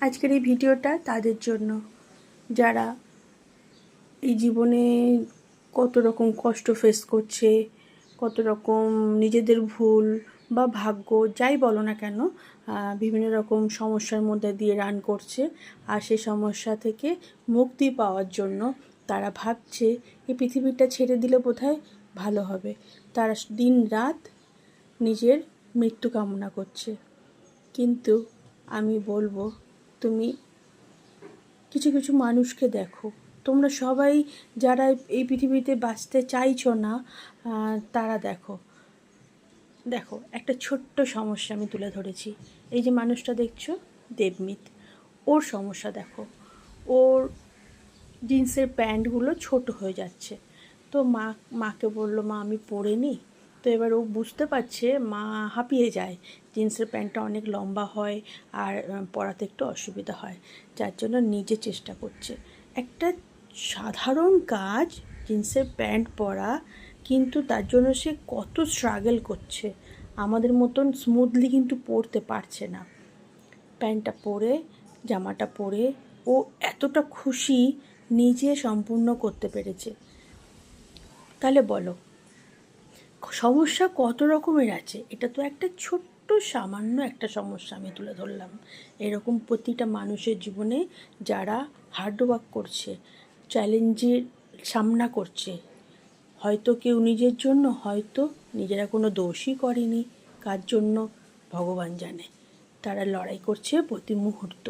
আজকের এই ভিডিওটা তাদের জন্য যারা এই জীবনে কত রকম কষ্ট ফেস করছে, কত রকম নিজেদের ভুল বা ভাগ্য যাই বলো না কেন বিভিন্ন রকম সমস্যার মধ্যে দিয়ে রান করছে। আর সেই সমস্যা থেকে মুক্তি পাওয়ার জন্য তারা ভাবছে এই পৃথিবীটা ছেড়ে দিলে বোধহয় ভালো হবে। তারা দিন রাত নিজের মৃত্যু কামনা করছে। কিন্তু আমি বলবো, তুমি কিছু কিছু মানুষকে দেখো, তোমরা সবাই যারা এই পৃথিবীতে বাঁচতে চাইছো না তারা দেখো দেখো একটা ছোট্ট সমস্যা আমি তুলে ধরেছি। এই যে মানুষটা দেখছো, দেবমিত, ওর সমস্যা দেখো। ওর জিন্সের প্যান্টগুলো ছোট হয়ে যাচ্ছে। তো মাকে বললো, মা আমি পরে নিই। তো এবার ও বুঝতে পারছে, মা হাঁপিয়ে যায়, জিন্সের প্যান্টটা অনেক লম্বা হয় আর পরাতে একটু অসুবিধা হয়, যার জন্য নিজে চেষ্টা করছে। একটা সাধারণ কাজ জিন্সের প্যান্ট পরা, কিন্তু তার জন্য সে কত স্ট্রাগল করছে। আমাদের মতন স্মুথলি কিন্তু পরতে পারছে না। প্যান্টটা পরে, জামাটা পরে ও এতটা খুশি নিজে সম্পূর্ণ করতে পেরেছে। তাহলে বলো, সমস্যা কত রকমের আছে? এটা তো একটা ছোট্ট সামান্য একটা সমস্যা আমি তুলে ধরলাম। এরকম প্রতিটা মানুষের জীবনে যারা হার্ডওয়ার্ক করছে, চ্যালেঞ্জের সামনা করছে, হয়তো কেউ নিজের জন্য, হয়তো নিজেরা কোনো দোষই করেনি, কার জন্য ভগবান জানে, তারা লড়াই করছে প্রতি মুহূর্ত।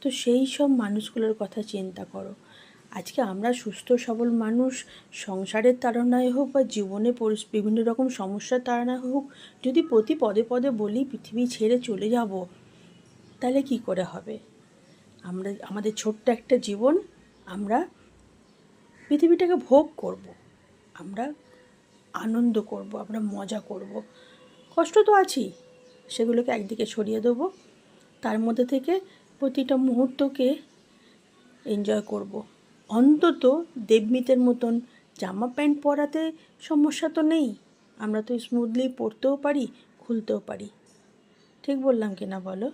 তো সেই সব মানুষগুলোর কথা চিন্তা করো। আজকে আমরা সুস্থ সবল মানুষ, সংসারের তাড়নায় হোক বা জীবনে বিভিন্ন রকম সমস্যার তাড়নায় হোক, যদি প্রতি পদে পদে বলি পৃথিবী ছেড়ে চলে যাব, তাহলে কি করে হবে? আমরা আমাদের ছোট্ট একটা জীবন, আমরা পৃথিবীটাকে ভোগ করব, আমরা আনন্দ করব, আমরা মজা করব। কষ্ট তো আছেই, সেগুলোকে একদিকে সরিয়ে দেবো, তার মধ্যে থেকে প্রতিটা মুহূর্তকে এনজয় করব। অন্তত দেবমিতের মতন জামা প্যান্ট পরাতে সমস্যা তো নেই, আমরা তো স্মুথলি পরতেও পারি, খুলতেও পারি। ঠিক বললাম কি না বলো?